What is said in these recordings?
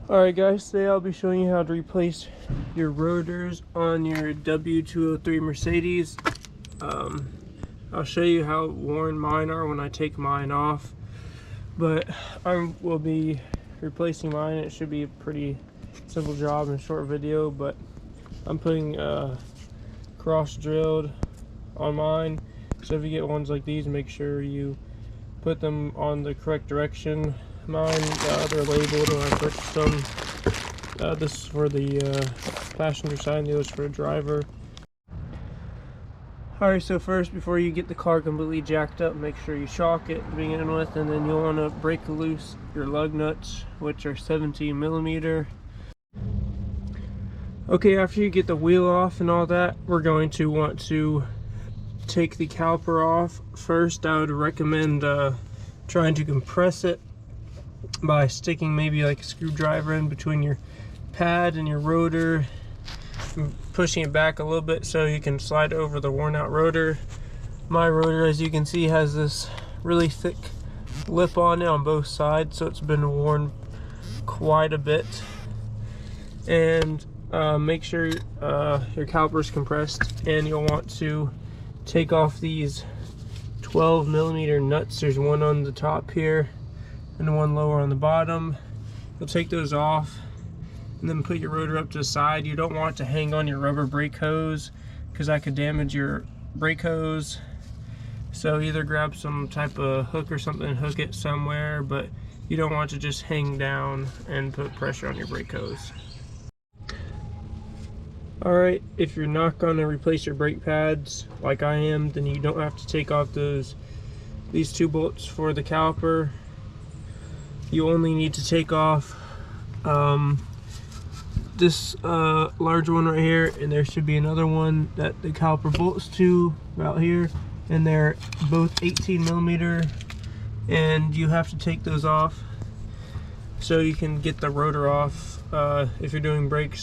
Alright guys, today I'll be showing you how to replace your rotors on your W203 Mercedes. I'll show you how worn mine are when I take mine off, but I will be replacing mine. It should be a pretty simple job and short video, but I'm putting cross drilled on mine. So if you get ones like these, make sure you put them on the correct direction. Mine, they're labeled when I purchased them. This is for the passenger side and the other is for the driver. Alright, so first, before you get the car completely jacked up, make sure you shock it to begin with, and then you'll want to break loose your lug nuts, which are 17mm. Okay, after you get the wheel off and all that, we're going to want to take the caliper off. First, I would recommend trying to compress it by sticking maybe like a screwdriver in between your pad and your rotor and pushing it back a little bit so you can slide over the worn out rotor. My rotor, as you can see, has this really thick lip on it on both sides, so it's been worn quite a bit. And make sure your caliper is compressed, and you'll want to take off these 12mm nuts. There's one on the top here and one lower on the bottom. You'll take those off and then put your rotor up to the side. You don't want to hang on your rubber brake hose because that could damage your brake hose. So either grab some type of hook or something and hook it somewhere, but you don't want to just hang down and put pressure on your brake hose. Alright, if you're not going to replace your brake pads like I am, then you don't have to take off these two bolts for the caliper. You only need to take off this large one right here, and there should be another one that the caliper bolts to out here, and they're both 18mm, and you have to take those off so you can get the rotor off. If you're doing brake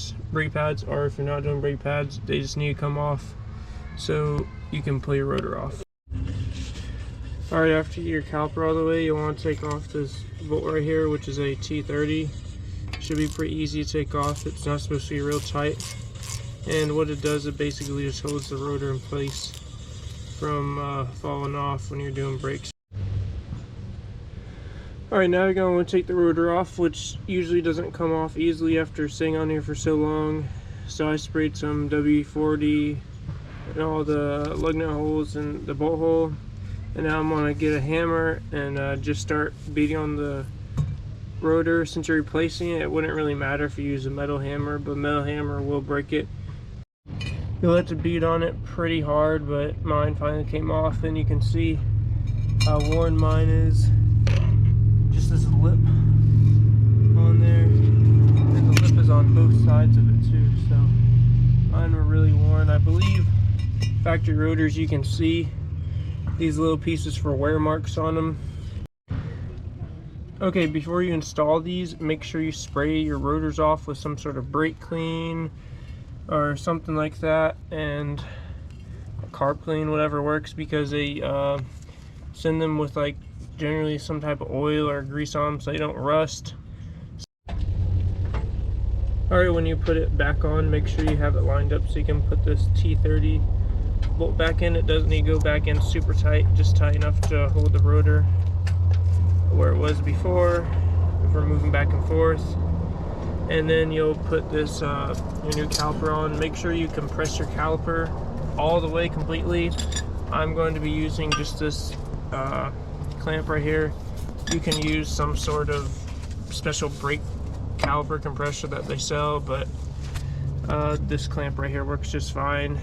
pads, or if you're not doing brake pads, they just need to come off so you can pull your rotor off. Alright, after you get your caliper all the way, you'll want to take off this bolt right here, which is a T30. Should be pretty easy to take off. It's not supposed to be real tight. And what it does, it basically just holds the rotor in place from falling off when you're doing brakes. Alright, now you're going to want to take the rotor off, which usually doesn't come off easily after sitting on here for so long. So I sprayed some W240 and all the lug nut holes and the bolt hole. And now I'm going to get a hammer and just start beating on the rotor. Since you're replacing it, it wouldn't really matter if you use a metal hammer, but a metal hammer will break it. You'll have to beat on it pretty hard, but mine finally came off, and you can see how worn mine is. Just this lip on there, and the lip is on both sides of it too, so mine were really worn. I believe factory rotors, you can see these little pieces for wear marks on them. Okay, before you install these, make sure you spray your rotors off with some sort of brake clean or something like that, and carb clean, whatever works, because they send them with like generally some type of oil or grease on them so they don't rust. Alright, when you put it back on, make sure you have it lined up so you can put this T30 bolt back in. It doesn't need to go back in super tight, just tight enough to hold the rotor where it was before if we're moving back and forth. And then you'll put this your new caliper on. Make sure you compress your caliper all the way completely. I'm going to be using just this clamp right here. You can use some sort of special brake caliper compressor that they sell, but this clamp right here works just fine.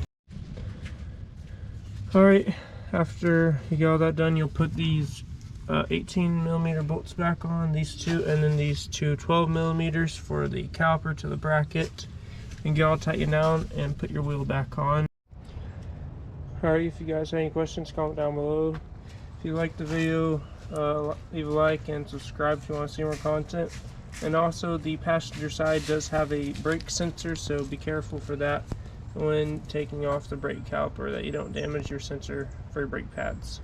Alright, after you get all that done, you'll put these 18mm bolts back on, these two, and then these two 12mm for the caliper to the bracket, and get all tightened down and put your wheel back on. Alright, if you guys have any questions, comment down below. If you like the video, leave a like and subscribe if you want to see more content. And also, the passenger side does have a brake sensor, so be careful for that when taking off the brake caliper, that you don't damage your sensor for your brake pads.